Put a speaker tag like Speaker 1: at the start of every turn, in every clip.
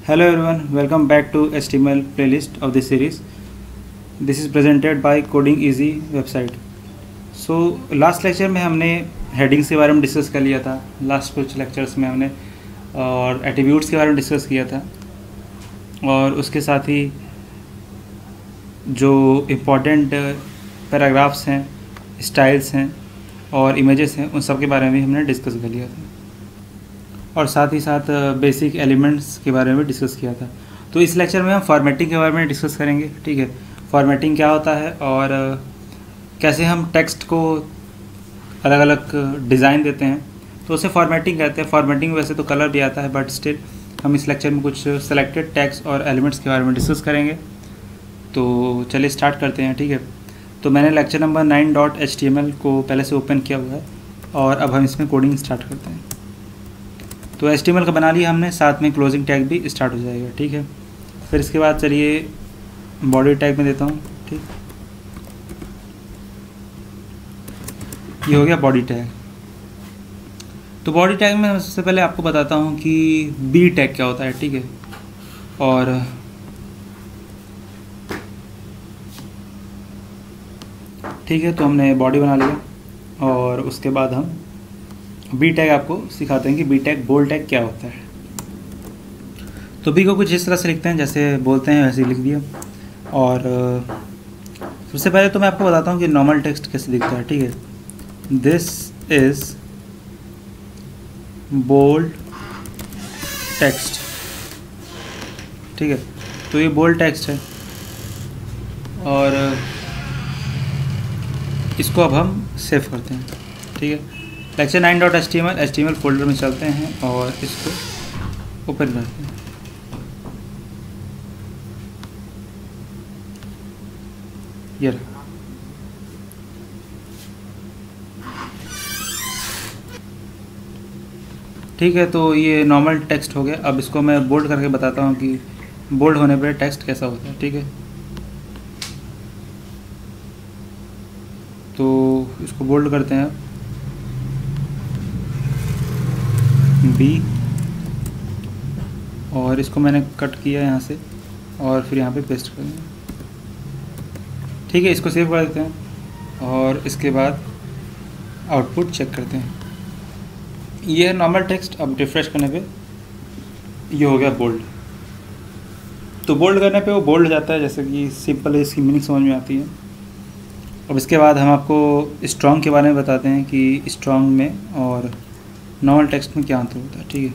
Speaker 1: Hello everyone, welcome back to HTML playlist of this series. This is presented by Coding Easy website. So last lecture में हमने headings के बारे में discuss कर लिया था. लास्ट कुछ लेक्चर्स में हमने और एट्रीब्यूट्स के बारे में डिस्कस किया था और उसके साथ ही जो इम्पोर्टेंट पैराग्राफ्स हैं, स्टाइल्स हैं और इमेजेस हैं उन सब के बारे में हमने डिस्कस कर लिया था और साथ ही साथ बेसिक एलिमेंट्स के बारे में डिस्कस किया था. तो इस लेक्चर में हम फॉर्मेटिंग के बारे में डिस्कस करेंगे. ठीक है, फॉर्मेटिंग क्या होता है और कैसे हम टेक्स्ट को अलग अलग डिज़ाइन देते हैं तो उसे फॉर्मेटिंग कहते हैं. फॉर्मेटिंग वैसे तो कलर भी आता है बट स्टिल हम इस लेक्चर में कुछ सेलेक्टेड टेक्स्ट और एलिमेंट्स के बारे में डिस्कस करेंगे. तो चलिए स्टार्ट करते हैं. ठीक है, तो मैंने लेक्चर नंबर 9.html को पहले से ओपन किया हुआ है और अब हम इसमें कोडिंग स्टार्ट करते हैं. तो HTML का बना लिया हमने, साथ में क्लोजिंग टैग भी स्टार्ट हो जाएगा. ठीक है, फिर इसके बाद चलिए बॉडी टैग में देता हूँ. ठीक, ये हो गया बॉडी टैग. तो बॉडी टैग में सबसे पहले आपको बताता हूँ कि बी टैग क्या होता है. ठीक है, और ठीक है, तो हमने बॉडी बना लिया और उसके बाद हम बी टैग आपको सिखाते हैं कि बी टैग बोल्ड टैग क्या होता है. तो बी को कुछ इस तरह से लिखते हैं, जैसे बोलते हैं वैसे लिख दिया. और सबसे पहले तो मैं आपको बताता हूँ कि नॉर्मल टेक्स्ट कैसे दिखता है. ठीक है, दिस इज बोल्ड टेक्स्ट. ठीक है, तो ये बोल्ड टेक्स्ट है और इसको अब हम सेव करते हैं. ठीक है, लेक्चर 9.html फोल्डर में चलते हैं और इसको ओपन करते हैं. ये रहा. ठीक है, तो ये नॉर्मल टेक्स्ट हो गया. अब इसको मैं बोल्ड करके बताता हूँ कि बोल्ड होने पर टेक्स्ट कैसा होता है. ठीक है, तो इसको बोल्ड करते हैं बी और इसको मैंने कट किया यहाँ से और फिर यहाँ पे पेस्ट कर दिया. ठीक है, इसको सेव कर देते हैं और इसके बाद आउटपुट चेक करते हैं. ये है नॉर्मल टेक्स्ट. अब रिफ्रेश करने पे ये हो गया बोल्ड. तो बोल्ड करने पे वो बोल्ड हो जाता है, जैसे कि सिंपल है, इसकी मीनिंग समझ में आती है. अब इसके बाद हम आपको स्ट्रॉन्ग के बारे में बताते हैं कि स्ट्रॉन्ग में और नॉर्मल टेक्स्ट में क्या अंतर होता है. ठीक है,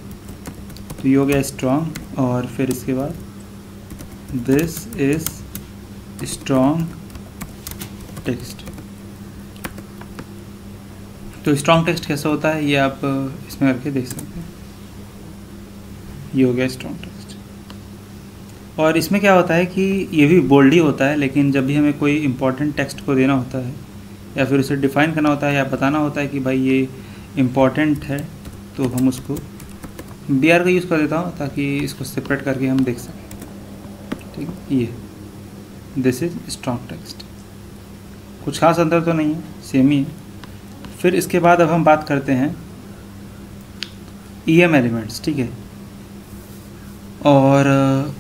Speaker 1: तो ये हो गया स्ट्रॉन्ग और फिर इसके बाद दिस इज स्ट्रॉन्ग टेक्स्ट. तो स्ट्रॉन्ग टेक्स्ट कैसा होता है ये आप इसमें करके देख सकते हैं. ये हो गया स्ट्रॉन्ग टेक्स्ट. और इसमें क्या होता है कि ये भी बोल्ड ही होता है, लेकिन जब भी हमें कोई इम्पोर्टेंट टेक्स्ट को देना होता है या फिर उसे डिफ़ाइन करना होता है या बताना होता है कि भाई ये इम्पॉर्टेंट है तो हम उसको BR का यूज़ कर देता हूँ ताकि इसको सेपरेट करके हम देख सकें. ठीक है, ये दिस इज स्ट्रॉन्ग टेक्स्ट. कुछ खास अंतर तो नहीं है, सेम ही है. फिर इसके बाद अब हम बात करते हैं EM एलिमेंट्स. ठीक है, और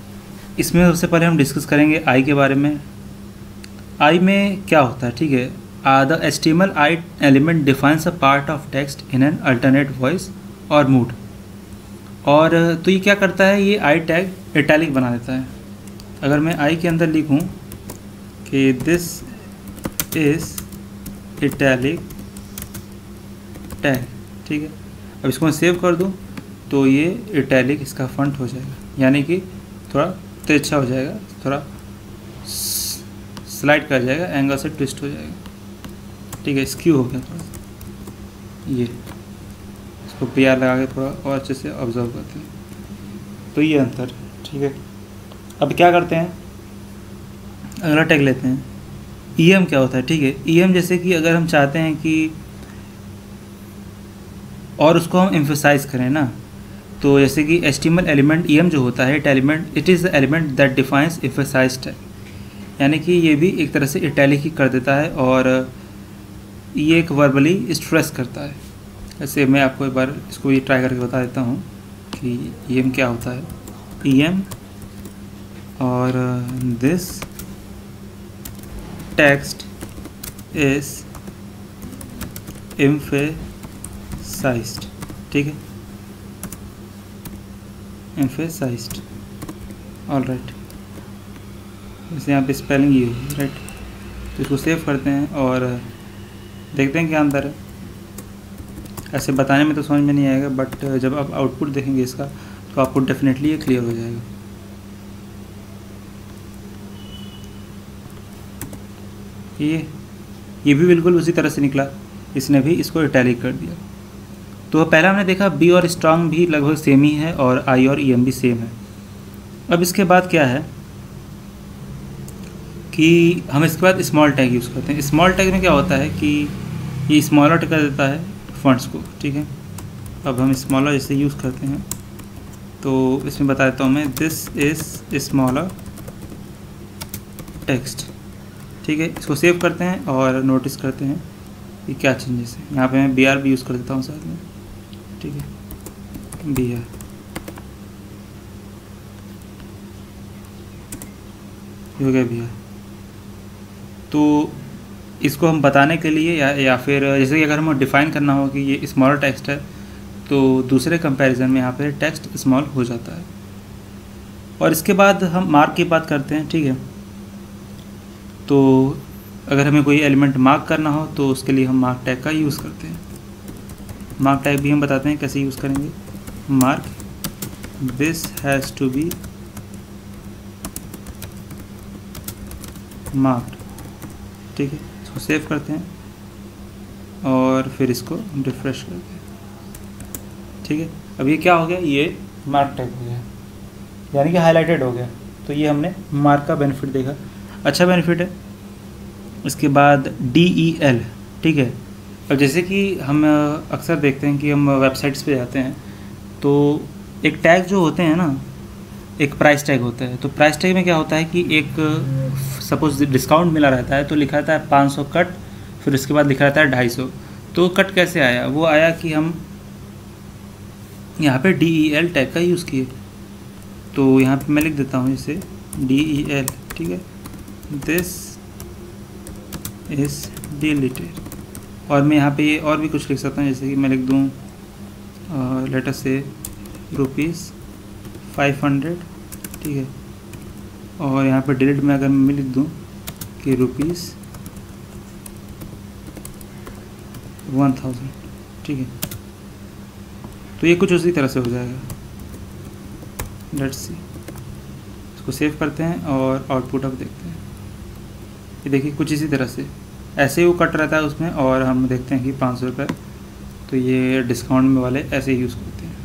Speaker 1: इसमें सबसे पहले हम डिस्कस करेंगे आई के बारे में. आई में क्या होता है. ठीक है, the HTML I element defines a part of text in an alternate voice or mood. और तो ये क्या करता है, ये आई टैग इटैलिक बना देता है. अगर मैं आई के अंदर लिखूं कि दिस इज इटैलिक टैग. ठीक है, अब इसको मैं सेव कर दूं तो ये इटैलिक इसका फॉन्ट हो जाएगा, यानी कि थोड़ा तिरछा हो जाएगा, थोड़ा स्लाइड कर जाएगा, एंगल से ट्विस्ट हो जाएगा. ठीक है, स्क्यू हो गया थोड़ा. ये इसको PR लगा के थोड़ा और अच्छे से ऑब्जर्व करते हैं. तो ये अंतर. ठीक है, अब क्या करते हैं, अगला टैग लेते हैं. EM क्या होता है. ठीक है, EM जैसे कि अगर हम चाहते हैं कि और उसको हम एम्फसाइज करें ना, तो जैसे कि HTML एलिमेंट EM जो होता है it is the element that defines emphasize tag. यानी कि ये भी एक तरह से इटैलिक ही कर देता है और ये एक वर्बली स्ट्रेस करता है. ऐसे मैं आपको एक बार इसको ये ट्राई करके बता देता हूँ कि EM क्या होता है. em और this text is emphasized, ठीक है, emphasized, ऑल राइट। जैसे यहाँ पे स्पेलिंग ये है, राइट। तो इसको सेव करते हैं और देखते हैं क्या अंदर है। ऐसे बताने में तो समझ में नहीं आएगा, बट जब आप आउटपुट देखेंगे इसका तो आपको डेफिनेटली ये क्लियर हो जाएगा। ये भी बिल्कुल उसी तरह से निकला, इसने भी इसको इटैलिक कर दिया। तो पहला हमने देखा बी और स्ट्रांग भी लगभग सेम ही है और आई और ई एम भी सेम है। अब इसके बाद क्या है कि हम इसके बाद स्मॉल टैग यूज़ करते हैं। स्मॉल टैग में क्या होता है कि ये स्मॉलर कर देता है फॉन्ट्स को, ठीक है। अब हम स्मॉलर जैसे यूज़ करते हैं तो इसमें बता देता हूँ मैं, दिस इज़ स्मॉलर टेक्स्ट, ठीक है। इसको सेव करते हैं और नोटिस करते हैं कि क्या चेंजेस है। यहाँ पे मैं बी आर भी यूज़ कर देता हूँ साथ में, ठीक है, बी आर। हो गया बी आर। तो इसको हम बताने के लिए या फिर जैसे कि अगर हम डिफ़ाइन करना हो कि ये स्मॉलर टेक्स्ट है तो दूसरे कंपैरिजन में यहाँ पे टेक्स्ट स्मॉल हो जाता है। और इसके बाद हम मार्क की बात करते हैं, ठीक है। तो अगर हमें कोई एलिमेंट मार्क करना हो तो उसके लिए हम मार्क टैग का यूज़ करते हैं। मार्क टैग भी हम बताते हैं कैसे यूज़ करेंगे। Mark this has to be marked, ठीक है। इसको सेव करते हैं और फिर इसको रिफ्रेश करते हैं, ठीक है। अब ये क्या हो गया, ये मार्क टैग हो गया, यानी कि हाईलाइटेड हो गया। तो ये हमने मार्क का बेनिफिट देखा, अच्छा बेनिफिट है। इसके बाद DEL, ठीक है। अब जैसे कि हम अक्सर देखते हैं कि हम वेबसाइट्स पे जाते हैं तो एक टैग जो होते हैं ना, एक प्राइस टैग होता है। तो प्राइस टैग में क्या होता है कि एक सपोज डिस्काउंट मिला रहता है तो लिखा रहता है 500 कट, फिर उसके बाद लिखा रहता है 250। तो कट कैसे आया, वो आया कि हम यहाँ पे DEL टैग का यूज़ किए। तो यहाँ पे मैं लिख देता हूँ जैसे DEL, ठीक है, दिस इज़ डिलीटेड। और मैं यहाँ पे ये और भी कुछ लिख सकता हूँ, जैसे कि मैं लिख दूँ लेटर से ₹500, ठीक है। और यहाँ पे डिलीट में अगर मैं लिख दूँ कि ₹1000, ठीक है। तो ये कुछ उसी तरह से हो जाएगा। लेट्स सी, इसको सेव करते हैं और आउटपुट अब देखते हैं। ये देखिए कुछ इसी तरह से ऐसे ही वो कट रहता है उसमें, और हम देखते हैं कि 500 रुपये। तो ये डिस्काउंट में वाले ऐसे ही यूज़ करते हैं।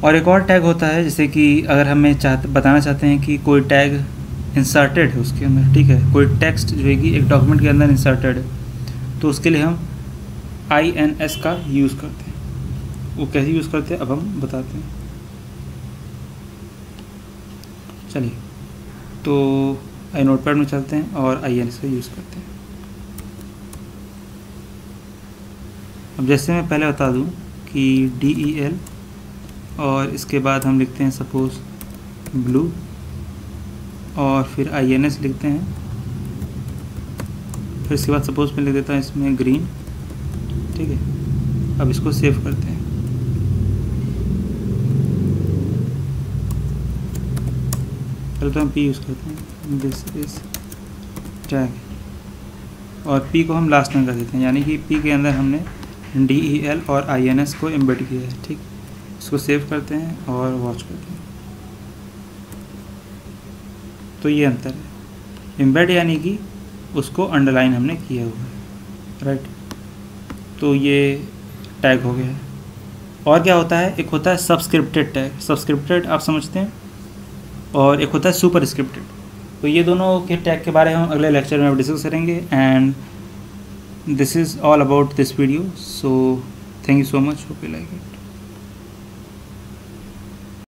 Speaker 1: और एक और टैग होता है, जैसे कि अगर हमें बताना चाहते हैं कि कोई टैग इंसर्टेड है उसके अंदर, ठीक है, कोई टेक्स्ट जो है कि एक डॉक्यूमेंट के अंदर इंसर्टेड है, तो उसके लिए हम INS का यूज़ करते हैं। वो कैसे यूज़ करते हैं अब हम बताते हैं। चलिए, तो नोटपैड में चलते हैं और INS का यूज़ करते हैं। अब जैसे मैं पहले बता दूं कि DEL और इसके बाद हम लिखते हैं सपोज़ ब्लू और फिर INS लिखते हैं। फिर इसके बाद सपोज़ मैं लिख देता हूँ इसमें ग्रीन, ठीक है। अब इसको सेव करते हैं। पहले तो हम P यूज़ करते हैं, दिस इज़ टैग, और P को हम लास्ट में कर देते हैं, यानी कि P के अंदर हमने DEL और INS को एम्बेड किया है, ठीक। इसको सेव करते हैं और वॉच करते हैं। तो ये अंतर है, एम्बेड यानी कि उसको अंडरलाइन हमने किया हुआ है, राइट। तो ये टैग हो गया है। और क्या होता है, एक होता है सबस्क्रिप्टेड टैग। सबस्क्रिप्टेड आप समझते हैं, और एक होता है सुपर स्क्रिप्टेड। तो ये दोनों के टैग के बारे में हम अगले लेक्चर में डिस्कस करेंगे। And this is all about this video, so thank you so much, hope you like it.